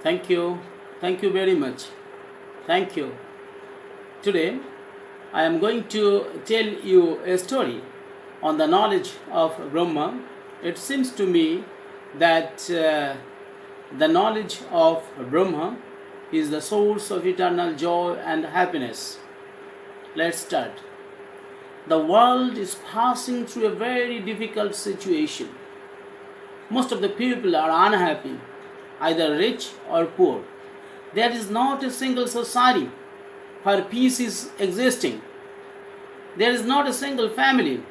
Thank you. Thank you very much. Thank you. Today, I am going to tell you a story on the knowledge of Brahma. It seems to me that the knowledge of Brahma is the source of eternal joy and happiness. Let's start. The world is passing through a very difficult situation. Most of the people are unhappy, either rich or poor. There is not a single society where peace is existing. There is not a single family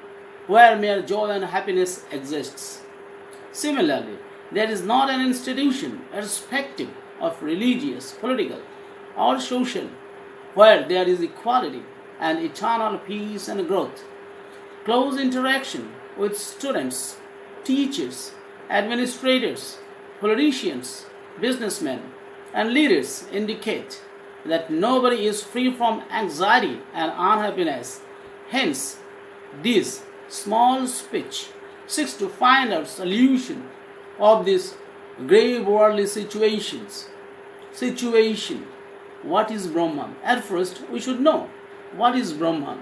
where mere joy and happiness exists. Similarly, there is not an institution, irrespective of religious, political, or social, where there is equality and eternal peace and growth. Close interaction with students, teachers, administrators, politicians, businessmen, and leaders indicate that nobody is free from anxiety and unhappiness. Hence, this small speech seeks to find a solution of these grave worldly situations. Situation. What is Brahman? At first, we should know what is Brahman.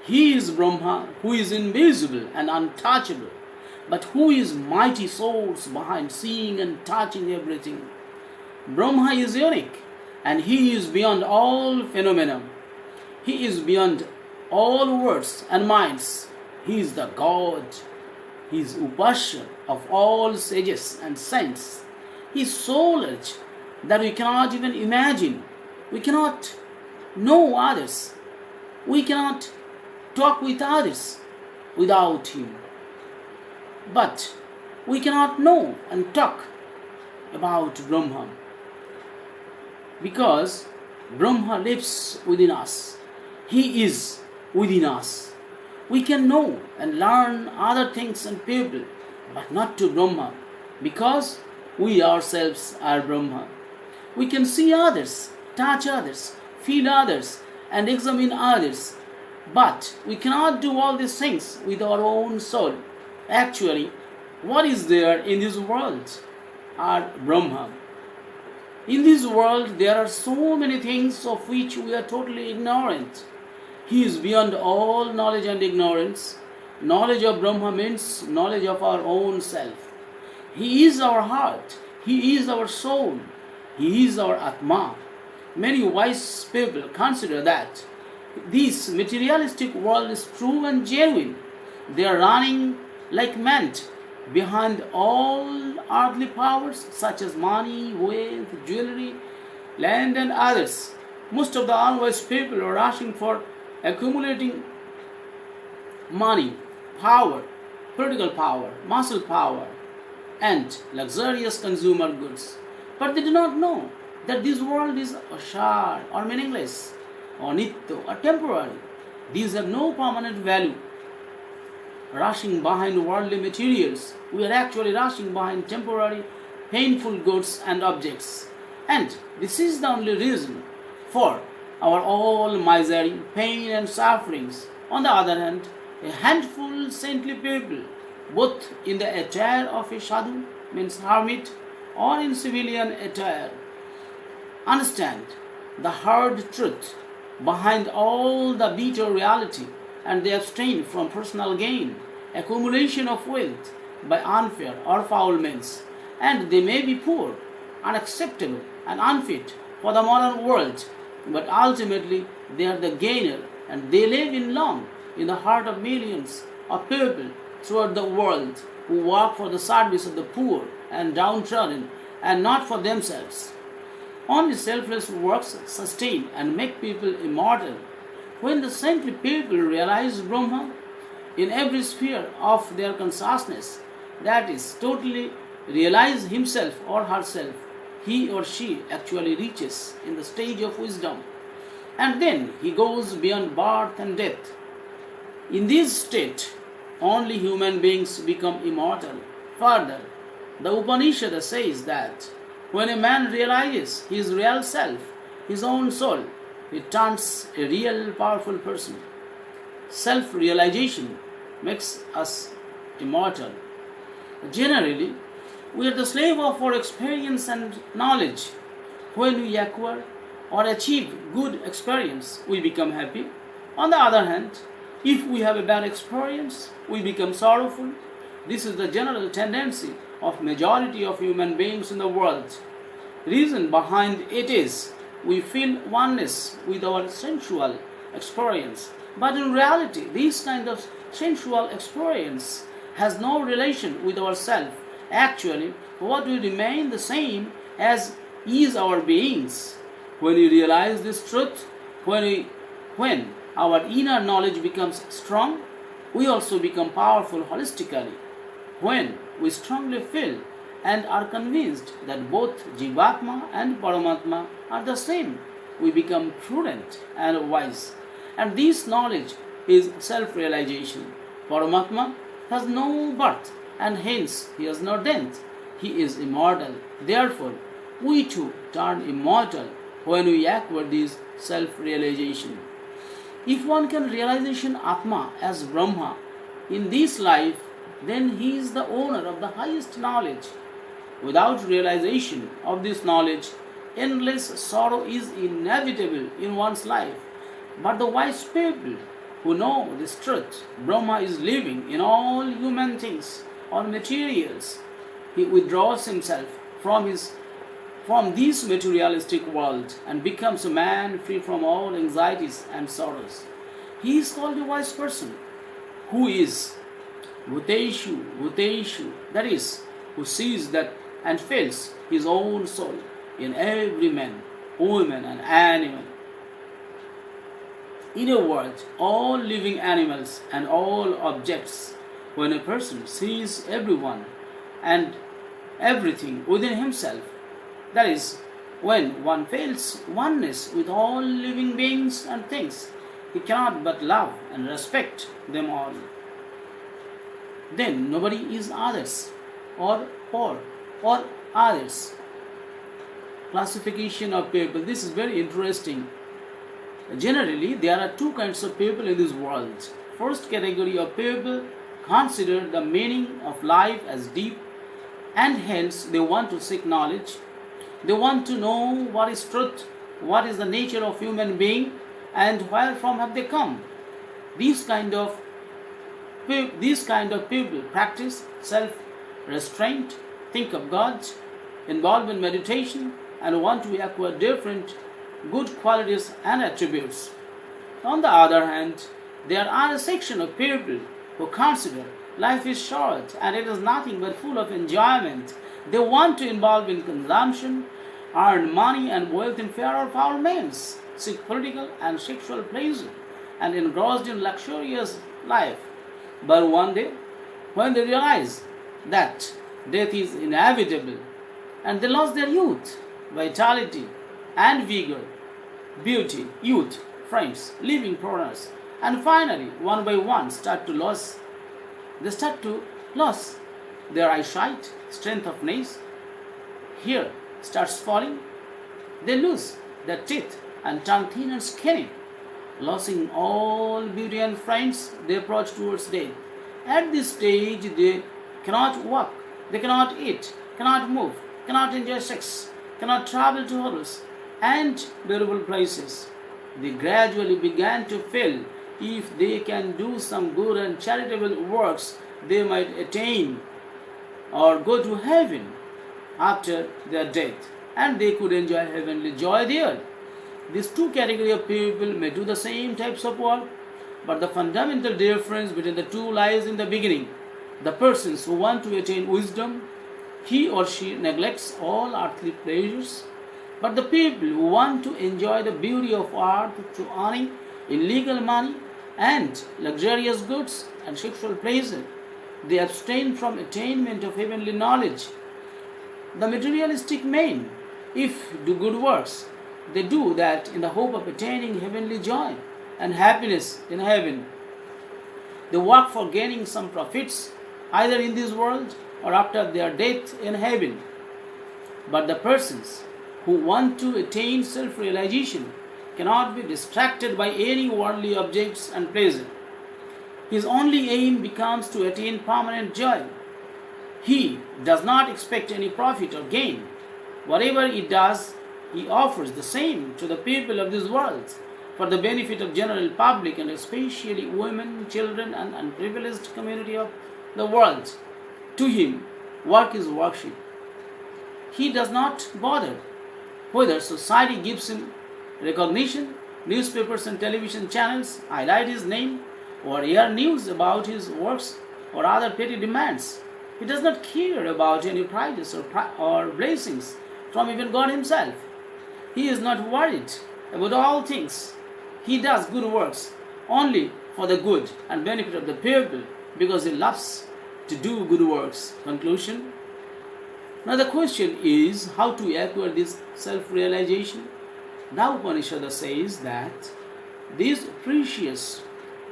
He is Brahma, who is invisible and untouchable, but who is mighty source behind seeing and touching everything. Brahma is unique, and he is beyond all phenomena. He is beyond all words and minds. He is the God. He is Upasha of all sages and saints. He is so large that we cannot even imagine. We cannot know others. We cannot talk with others without him. But we cannot know and talk about Brahma because Brahma lives within us. He is within us. We can know and learn other things and people, but not to Brahma because we ourselves are Brahma. We can see others, touch others, feel others, and examine others, but we cannot do all these things with our own soul. Actually, what is there in this world are Brahma. In this world, there are so many things of which we are totally ignorant. He is beyond all knowledge and ignorance. Knowledge of Brahma means knowledge of our own self. He is our heart. He is our soul. He is our Atma. Many wise people consider that this materialistic world is true and genuine. They are running like meant behind all earthly powers such as money, wealth, jewelry, land, and others. Most of the unwise people are rushing for accumulating money, power, political power, muscle power, and luxurious consumer goods. But they do not know that this world is ashar or meaningless, or nitya or temporary. These have no permanent value. Rushing behind worldly materials, we are actually rushing behind temporary, painful goods and objects. And this is the only reason for our all misery, pain, and sufferings. On the other hand, a handful saintly people, both in the attire of a sadhu, means hermit, or in civilian attire, understand the hard truth behind all the bitter reality, and they abstain from personal gain, accumulation of wealth by unfair or foul means, and they may be poor, unacceptable, and unfit for the modern world, but ultimately they are the gainer, and they live in long in the heart of millions of people throughout the world who work for the service of the poor and downtrodden, and not for themselves. Only selfless works sustain and make people immortal. When the saintly people realize Brahma in every sphere of their consciousness, that is, totally realize himself or herself, he or she actually reaches in the stage of wisdom, and then he goes beyond birth and death. In this state, only human beings become immortal. Further, the Upanishada says that when a man realizes his real self, his own soul, he turns a real powerful person. Self-realization makes us immortal. Generally, We are the slave of our experience and knowledge. When we acquire or achieve good experience, we become happy. On the other hand, if we have a bad experience, we become sorrowful. This is the general tendency of majority of human beings in the world. Reason behind it is we feel oneness with our sensual experience. But in reality, this kind of sensual experience has no relation with ourself. Actually, what will remain the same as is our beings. When we realize this truth, when our inner knowledge becomes strong, we also become powerful holistically. When we strongly feel and are convinced that both Jivatma and Paramatma are the same, we become prudent and wise. And this knowledge is self-realization. Paramatma has no birth and hence he has no death. He is immortal. Therefore, we too turn immortal when we acquire this self-realization. If one can realization Atma as Brahma in this life, then he is the owner of the highest knowledge. Without realization of this knowledge, endless sorrow is inevitable in one's life. But the wise people who know this truth, Brahma is living in all human things or materials. He withdraws himself from this materialistic world and becomes a man free from all anxieties and sorrows. He is called a wise person who is Bhuteshu, that is, who sees that and feels his own soul in every man, woman and animal. In a word, all living animals and all objects. When a person sees everyone and everything within himself, that is, when one feels oneness with all living beings and things, he cannot but love and respect them all. Then nobody is others or poor or others. Classification of people. This is very interesting. Generally, there are two kinds of people in this world. First category of people consider the meaning of life as deep and hence they want to seek knowledge. They want to know what is truth, what is the nature of human being and where from have they come. These kind of people practice self-restraint, think of God, involve in meditation and want to acquire different good qualities and attributes. On the other hand, there are a section of people who consider life is short and it is nothing but full of enjoyment. They want to involve in consumption, earn money and wealth in fair or foul means, seek political and sexual pleasure, and engrossed in luxurious life. But one day, when they realize that death is inevitable, and they lost their youth, vitality, and vigor, beauty, youth, friends, living partners, and finally, one by one, they start to lose their eyesight, strength of nails, hair starts falling, they lose their teeth and turn thin and skinny. Losing all beauty and friends, they approach towards death. At this stage, they cannot walk, they cannot eat, cannot move, cannot enjoy sex, cannot travel to hotels and beautiful places. They gradually began to feel if they can do some good and charitable works, they might attain or go to heaven after their death, and they could enjoy heavenly joy there. These two categories of people may do the same types of work, but the fundamental difference between the two lies in the beginning. The persons who want to attain wisdom, he or she neglects all earthly pleasures, but the people who want to enjoy the beauty of art through earning illegal money and luxurious goods and sexual pleasure, they abstain from attainment of heavenly knowledge. The materialistic men, if do good works, they do that in the hope of attaining heavenly joy and happiness in heaven. They work for gaining some profits either in this world or after their death in heaven. But the persons who want to attain self-realization cannot be distracted by any worldly objects and pleasure. His only aim becomes to attain permanent joy. He does not expect any profit or gain. Whatever he does, he offers the same to the people of this world for the benefit of general public and especially women, children and unprivileged community of the world. To him, work is worship. He does not bother whether society gives him recognition, newspapers and television channels highlight his name, or air news about his works or other petty demands. He does not care about any prizes or blessings from even God himself. He is not worried about all things. He does good works only for the good and benefit of the people because he loves to do good works. Conclusion. Now the question is how to acquire this self-realization. The Upanishada says that these precious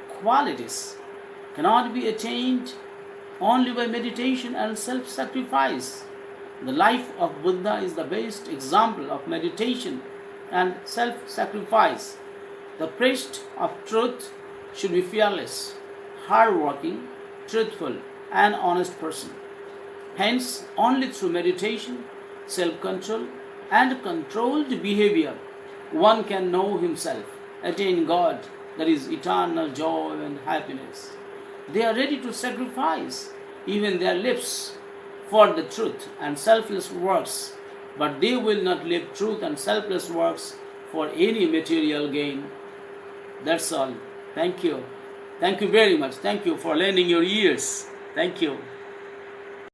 qualities cannot be attained only by meditation and self-sacrifice. The life of Buddha is the best example of meditation and self-sacrifice. The priest of truth should be fearless, hard-working, truthful, and honest person. Hence, only through meditation, self-control, and controlled behavior, one can know himself, attain God, that is eternal joy and happiness. They are ready to sacrifice even their lips for the truth and selfless works, but they will not live truth and selfless works for any material gain. That's all. Thank you. Thank you very much. Thank you for lending your ears. Thank you.